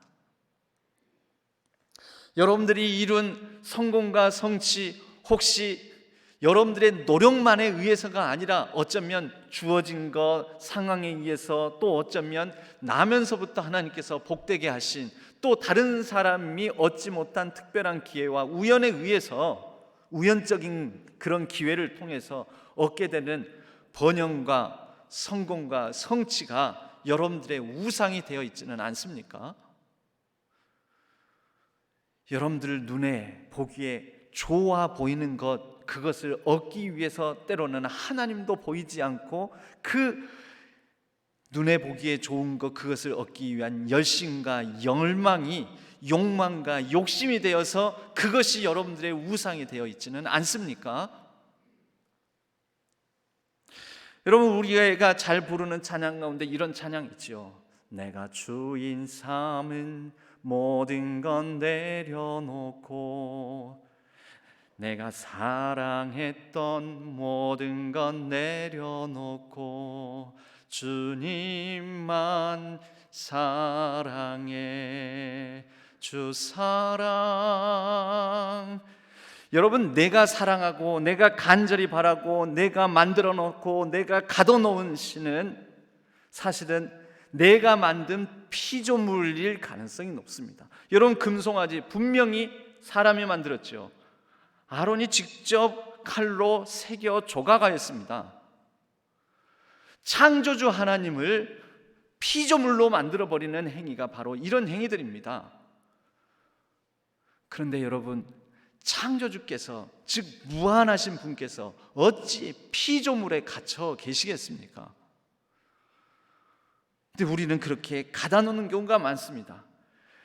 여러분들이 이룬 성공과 성취, 혹시 여러분들의 노력만에 의해서가 아니라 어쩌면 주어진 것, 상황에 의해서, 또 어쩌면 나면서부터 하나님께서 복되게 하신, 또 다른 사람이 얻지 못한 특별한 기회와 우연에 의해서, 우연적인 그런 기회를 통해서 얻게 되는 번영과 성공과 성취가 여러분들의 우상이 되어 있지는 않습니까? 여러분들 눈에 보기에 좋아 보이는 것, 그것을 얻기 위해서 때로는 하나님도 보이지 않고 그 눈에 보기에 좋은 것, 그것을 얻기 위한 열심과 열망이 욕망과 욕심이 되어서 그것이 여러분들의 우상이 되어 있지는 않습니까? 여러분, 우리가 잘 부르는 찬양 가운데 이런 찬양 있죠. 내가 주인 삼은 모든 건 내려놓고 내가 사랑했던 모든 건 내려놓고 주님만 사랑해. 주 사랑. 여러분, 내가 사랑하고 내가 간절히 바라고 내가 만들어 놓고 내가 가둬놓은 신은 사실은 내가 만든 피조물일 가능성이 높습니다. 여러분, 금송아지 분명히 사람이 만들었죠. 아론이 직접 칼로 새겨 조각하였습니다. 창조주 하나님을 피조물로 만들어버리는 행위가 바로 이런 행위들입니다. 그런데 여러분, 창조주께서, 즉 무한하신 분께서 어찌 피조물에 갇혀 계시겠습니까? 근데 우리는 그렇게 가다 놓는 경우가 많습니다.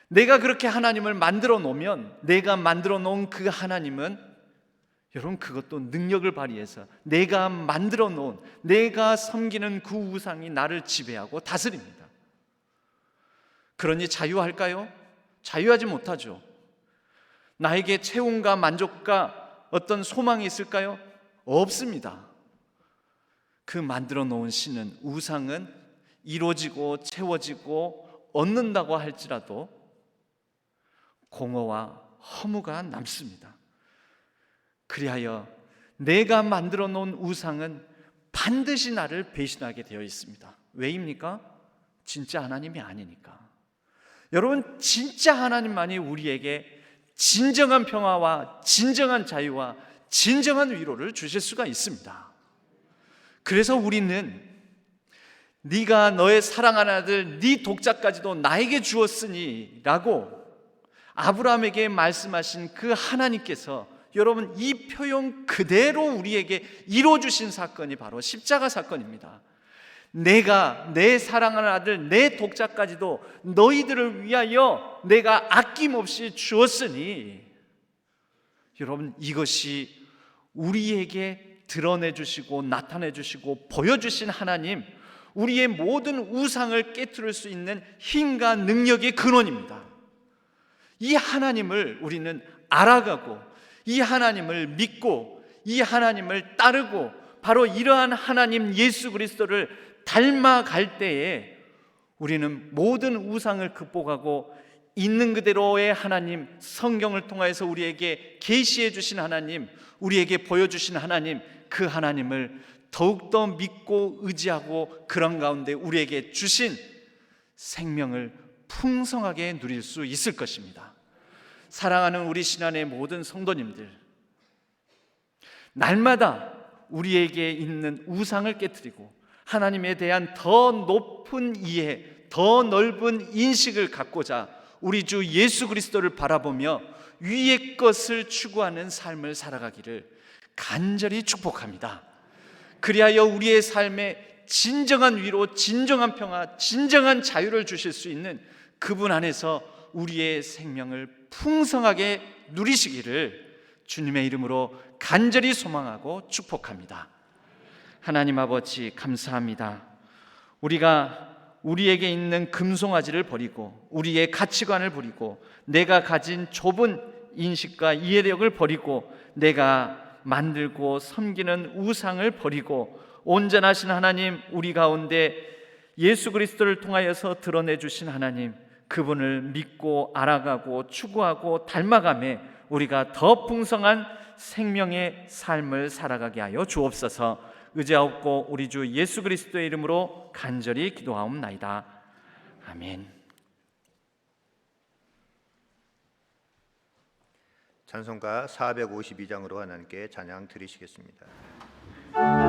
내가 그렇게 하나님을 만들어 놓으면, 내가 만들어 놓은 그 하나님은 여러분, 그것도 능력을 발휘해서 내가 만들어 놓은, 내가 섬기는 그 우상이 나를 지배하고 다스립니다. 그러니 자유할까요? 자유하지 못하죠. 나에게 체온과 만족과 어떤 소망이 있을까요? 없습니다. 그 만들어 놓은 신은, 우상은 이루어지고 채워지고 얻는다고 할지라도 공허와 허무가 남습니다. 그리하여 내가 만들어 놓은 우상은 반드시 나를 배신하게 되어 있습니다. 왜입니까? 진짜 하나님이 아니니까. 여러분, 진짜 하나님만이 우리에게 진정한 평화와 진정한 자유와 진정한 위로를 주실 수가 있습니다. 그래서 우리는 네가 너의 사랑하는 아들 네 독자까지도 나에게 주었으니 라고 아브라함에게 말씀하신 그 하나님께서, 여러분, 이 표현 그대로 우리에게 이루어주신 사건이 바로 십자가 사건입니다. 내가 내 사랑하는 아들 내 독자까지도 너희들을 위하여 내가 아낌없이 주었으니, 여러분, 이것이 우리에게 드러내 주시고 나타내 주시고 보여주신 하나님, 우리의 모든 우상을 깨트릴 수 있는 힘과 능력의 근원입니다. 이 하나님을 우리는 알아가고, 이 하나님을 믿고, 이 하나님을 따르고, 바로 이러한 하나님 예수 그리스도를 닮아갈 때에 우리는 모든 우상을 극복하고 있는 그대로의 하나님, 성경을 통해서 우리에게 계시해 주신 하나님, 우리에게 보여주신 하나님, 그 하나님을 더욱더 믿고 의지하고 그런 가운데 우리에게 주신 생명을 풍성하게 누릴 수 있을 것입니다. 사랑하는 우리 신안의 모든 성도님들, 날마다 우리에게 있는 우상을 깨트리고 하나님에 대한 더 높은 이해, 더 넓은 인식을 갖고자 우리 주 예수 그리스도를 바라보며 위의 것을 추구하는 삶을 살아가기를 간절히 축복합니다. 그리하여 우리의 삶에 진정한 위로, 진정한 평화, 진정한 자유를 주실 수 있는 그분 안에서 우리의 생명을 풍성하게 누리시기를 주님의 이름으로 간절히 소망하고 축복합니다. 하나님 아버지, 감사합니다. 우리가 우리에게 있는 금송아지를 버리고 우리의 가치관을 버리고 내가 가진 좁은 인식과 이해력을 버리고 내가 만들고 섬기는 우상을 버리고 온전하신 하나님, 우리 가운데 예수 그리스도를 통하여서 드러내 주신 하나님, 그분을 믿고 알아가고 추구하고 닮아가며 우리가 더 풍성한 생명의 삶을 살아가게 하여 주옵소서. 의지하옵고 우리 주 예수 그리스도의 이름으로 간절히 기도하옵나이다. 아멘. 찬송가 452장으로 하나님께 찬양 드리시겠습니다. 예수님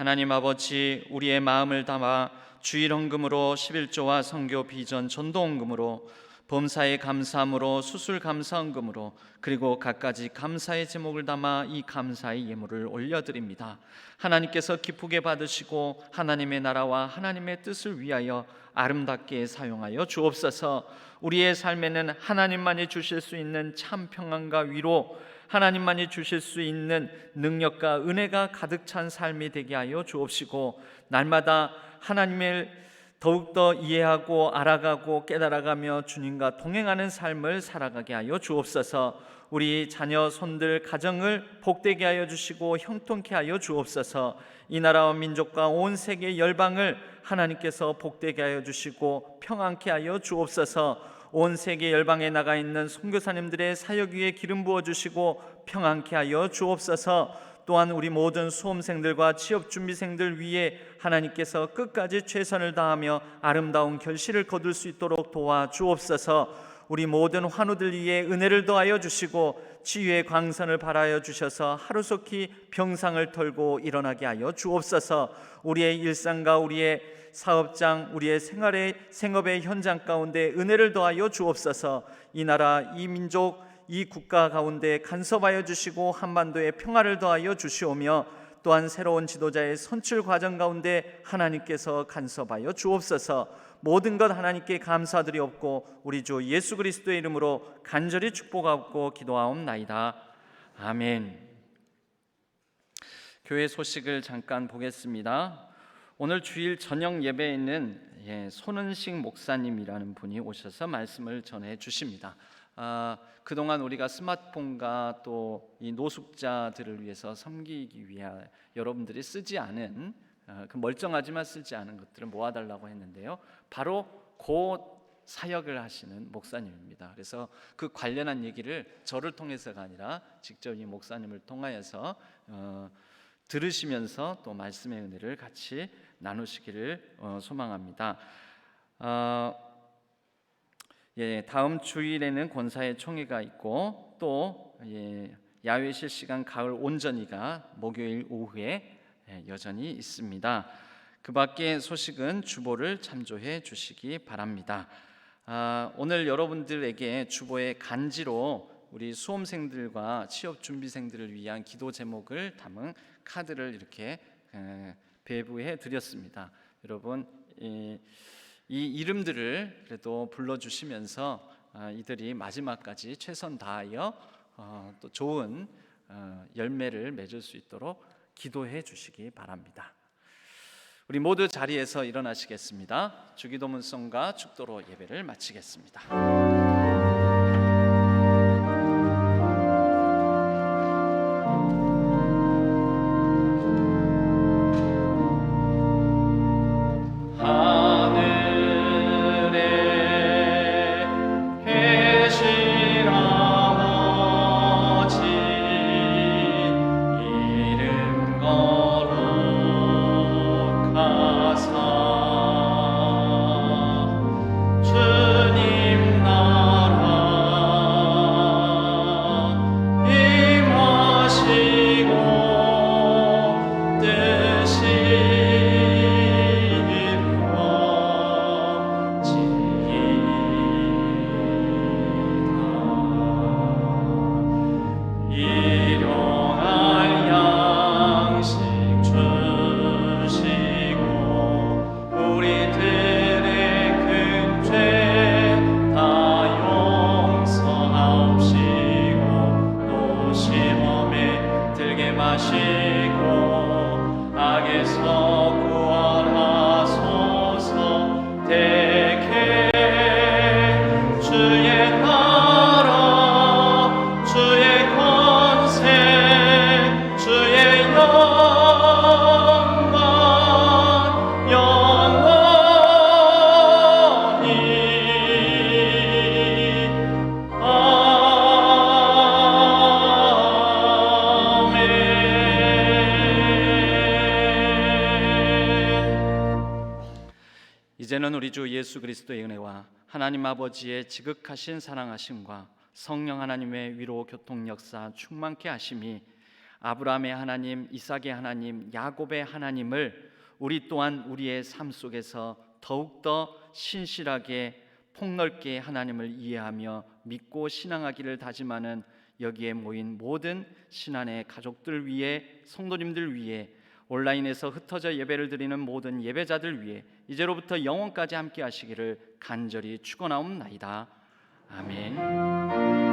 하나님 아버지, 우리의 마음을 담아 주일 헌금으로 11조와 선교 비전 전도 헌금으로 범사에 감사함으로 수술 감사 헌금으로 그리고 갖가지 감사의 제목을 담아 이 감사의 예물을 올려드립니다. 하나님께서 기쁘게 받으시고 하나님의 나라와 하나님의 뜻을 위하여 아름답게 사용하여 주옵소서. 우리의 삶에는 하나님만이 주실 수 있는 참 평안과 위로, 하나님만이 주실 수 있는 능력과 은혜가 가득 찬 삶이 되게 하여 주옵시고, 날마다 하나님을 더욱더 이해하고 알아가고 깨달아가며 주님과 동행하는 삶을 살아가게 하여 주옵소서. 우리 자녀, 손들, 가정을 복되게 하여 주시고 형통케 하여 주옵소서. 이 나라와 민족과 온 세계 열방을 하나님께서 복되게 하여 주시고 평안케 하여 주옵소서. 온 세계 열방에 나가 있는 선교사님들의 사역 위에 기름 부어 주시고 평안케 하여 주옵소서. 또한 우리 모든 수험생들과 취업준비생들 위해 하나님께서 끝까지 최선을 다하며 아름다운 결실을 거둘 수 있도록 도와주옵소서. 우리 모든 환우들 위해 은혜를 더하여 주시고 치유의 광선을 발하여 주셔서 하루속히 병상을 털고 일어나게 하여 주옵소서. 우리의 일상과 우리의 사업장, 우리의 생업의 현장 가운데 은혜를 더하여 주옵소서. 이 나라, 이 민족, 이 국가 가운데 간섭하여 주시고 한반도에 평화를 더하여 주시오며, 또한 새로운 지도자의 선출 과정 가운데 하나님께서 간섭하여 주옵소서. 모든 것 하나님께 감사드리옵고 우리 주 예수 그리스도의 이름으로 간절히 축복하옵고 기도하옵나이다. 아멘. 교회 소식을 잠깐 보겠습니다. 오늘 주일 저녁 예배에는 손은식 목사님이라는 분이 오셔서 말씀을 전해 주십니다. 그동안 우리가 스마트폰과 또 이 노숙자들을 위해서 섬기기 위해 여러분들이 쓰지 않은 그 멀쩡하지만 쓰지 않은 것들을 모아달라고 했는데요, 바로 그 사역을 하시는 목사님입니다. 그래서 그 관련한 얘기를 저를 통해서가 아니라 직접 이 목사님을 통하여서 들으시면서 또 말씀의 은혜를 같이 나누시기를 소망합니다. 다음 주일에는 권사의 총회가 있고 또 야외 실시간 가을 온전히가 목요일 오후에 여전히 있습니다. 그 밖에 소식은 주보를 참조해 주시기 바랍니다. 오늘 여러분들에게 주보의 간지로 우리 수험생들과 취업준비생들을 위한 기도 제목을 담은 카드를 이렇게 배부해 드렸습니다. 여러분 이 이름들을 그래도 불러주시면서 이들이 마지막까지 최선 다하여 또 좋은 열매를 맺을 수 있도록 기도해 주시기 바랍니다. 우리 모두 자리에서 일어나시겠습니다. 주기도문성과 축도로 예배를 마치겠습니다. 이제는 우리 주 예수 그리스도의 은혜와 하나님 아버지의 지극하신 사랑하심과 성령 하나님의 위로 교통 역사 충만케 하심이 아브라함의 하나님, 이삭의 하나님, 야곱의 하나님을 우리 또한 우리의 삶 속에서 더욱더 신실하게 폭넓게 하나님을 이해하며 믿고 신앙하기를 다짐하는 여기에 모인 모든 신안의 가족들 위해, 성도님들 위해, 온라인에서 흩어져 예배를 드리는 모든 예배자들 위해 이제로부터 영원까지 함께 하시기를 간절히 축원하옵나이다. 아멘.